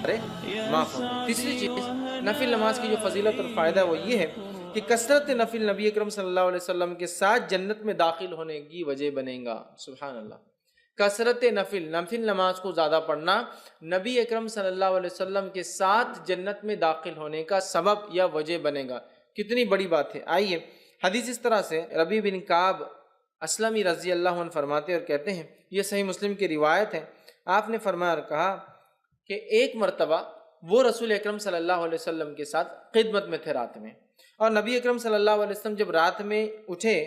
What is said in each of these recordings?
ارے معاف ہو۔ تیسری چیز نفل نماز کی جو فضیلت اور فائدہ ہے وہ یہ ہے کہ کثرت نفل نبی اکرم صلی اللہ علیہ وسلم کے ساتھ جنت میں داخل ہونے کی وجہ بنے گا۔ سبحان اللہ۔ کثرت نفل نماز کو زیادہ پڑھنا نبی اکرم صلی اللہ علیہ وسلم کے ساتھ جنت میں داخل ہونے کا سبب یا وجہ بنے گا۔ کتنی بڑی بات ہے۔ آئیے حدیث اس طرح سے ربیع بن کعب اسلمی رضی اللہ عنہ فرماتے اور کہتے ہیں، یہ صحیح مسلم کی روایت ہے، آپ نے فرمایا اور کہا کہ ایک مرتبہ وہ رسول اکرم صلی اللہ علیہ وسلم کے ساتھ خدمت میں تھے رات میں، اور نبی اکرم صلی اللہ علیہ وسلم جب رات میں اٹھے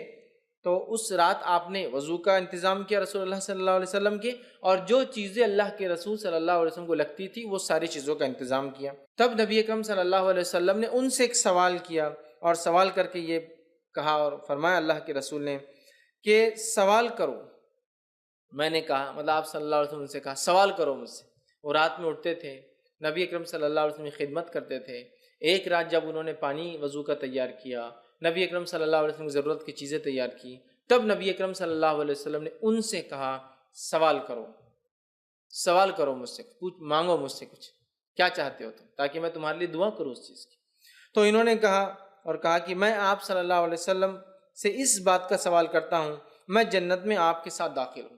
تو اس رات آپ نے وضو کا انتظام کیا رسول اللہ صلی اللہ علیہ وسلم کے، اور جو چیزیں اللہ کے رسول صلی اللہ علیہ وسلم کو لگتی تھی وہ ساری چیزوں کا انتظام کیا۔ تب نبی اکرم صلی اللہ علیہ وسلم نے ان سے ایک سوال کیا، اور سوال کر کے یہ کہا اور فرمایا اللہ کے رسول نے کہ سوال کرو۔ میں نے کہا، مطلب آپ صلی اللہ علیہ وسلم سے کہا سوال کرو مجھ سے۔ وہ رات میں اٹھتے تھے، نبی اکرم صلی اللہ علیہ وسلم کی خدمت کرتے تھے۔ ایک رات جب انہوں نے پانی وضو کا تیار کیا، نبی اکرم صلی اللہ علیہ وسلم کی ضرورت کی چیزیں تیار کی، تب نبی اکرم صلی اللہ علیہ وسلم نے ان سے کہا سوال کرو، سوال کرو مجھ سے، مانگو مجھ سے کچھ، کیا چاہتے ہو تم، تاکہ میں تمہارے لیے دعا کروں اس چیز کی۔ تو انہوں نے کہا اور کہا کہ میں آپ صلی اللہ علیہ وسلم سے اس بات کا سوال کرتا ہوں، میں جنت میں آپ کے ساتھ داخل ہوں۔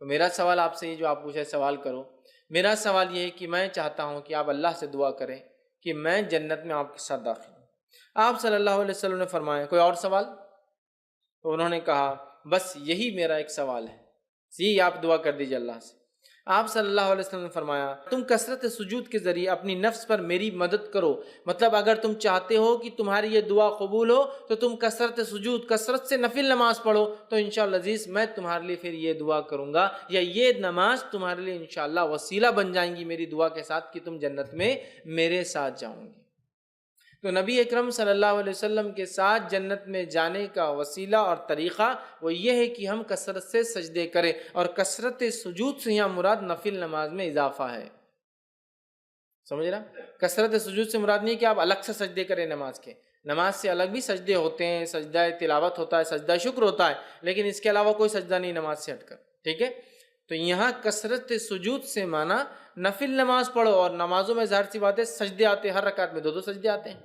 تو میرا سوال آپ سے یہ جو آپ پوچھے سوال کرو، میرا سوال یہ ہے کہ میں چاہتا ہوں کہ آپ اللہ سے دعا کریں کہ میں جنت میں آپ کے ساتھ داخل ہوں۔ آپ صلی اللہ علیہ وسلم نے فرمایا کوئی اور سوال؟ تو انہوں نے کہا بس یہی میرا ایک سوال ہے، یہی آپ دعا کر دیجیے اللہ سے۔ آپ صلی اللہ علیہ وسلم نے فرمایا تم کثرت سجود کے ذریعے اپنی نفس پر میری مدد کرو، مطلب اگر تم چاہتے ہو کہ تمہاری یہ دعا قبول ہو تو تم کثرت سجود، کثرت سے نفل نماز پڑھو، تو انشاءاللہ عزیز میں تمہارے لیے پھر یہ دعا کروں گا، یا یہ نماز تمہارے لیے انشاءاللہ وسیلہ بن جائیں گی میری دعا کے ساتھ کہ تم جنت میں میرے ساتھ جاؤں گے۔ تو نبی اکرم صلی اللہ علیہ وسلم کے ساتھ جنت میں جانے کا وسیلہ اور طریقہ وہ یہ ہے کہ ہم کثرت سے سجدے کریں، اور کثرت سجود سے یہاں مراد نفل نماز میں اضافہ ہے۔ سمجھ رہا؟ کثرت سجود سے مراد نہیں کہ آپ الگ سے سجدے کریں نماز کے، نماز سے الگ بھی سجدے ہوتے ہیں، سجدہ تلاوت ہوتا ہے، سجدہ شکر ہوتا ہے، لیکن اس کے علاوہ کوئی سجدہ نہیں نماز سے ہٹ کر، ٹھیک ہے؟ تو یہاں کثرت سجود سے معنی نفل نماز پڑھو، اور نمازوں میں ظاہر سی بات ہے سجدے آتے ہیں، ہر رکعت میں دو سجدے آتے ہیں،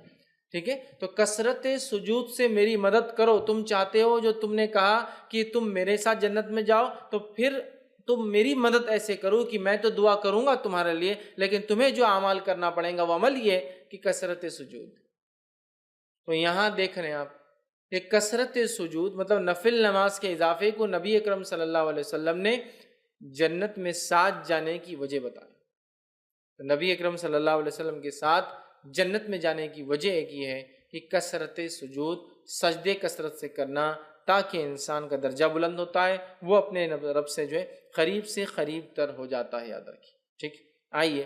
ٹھیک ہے؟ تو کثرت سجود سے میری مدد کرو، تم چاہتے ہو جو تم نے کہا کہ تم میرے ساتھ جنت میں جاؤ، تو پھر تم میری مدد ایسے کرو کہ میں تو دعا کروں گا تمہارے لیے، لیکن تمہیں جو اعمال کرنا پڑے گا وہ عمل یہ کہ کثرت سجود۔ تو یہاں دیکھ رہے ہیں آپ کہ کثرت سجود مطلب نفل نماز کے اضافے کو نبی اکرم صلی اللہ علیہ وسلم نے جنت میں ساتھ جانے کی وجہ بتائی۔ تو نبی اکرم صلی اللہ علیہ وسلم کے ساتھ جنت میں جانے کی وجہ ایک یہ ہے کہ کثرت سجود، سجدے کثرت سے کرنا، تاکہ انسان کا درجہ بلند ہوتا ہے، وہ اپنے رب سے جو ہے قریب سے قریب تر ہو جاتا ہے۔ یاد رکھیے، ٹھیک؟ آئیے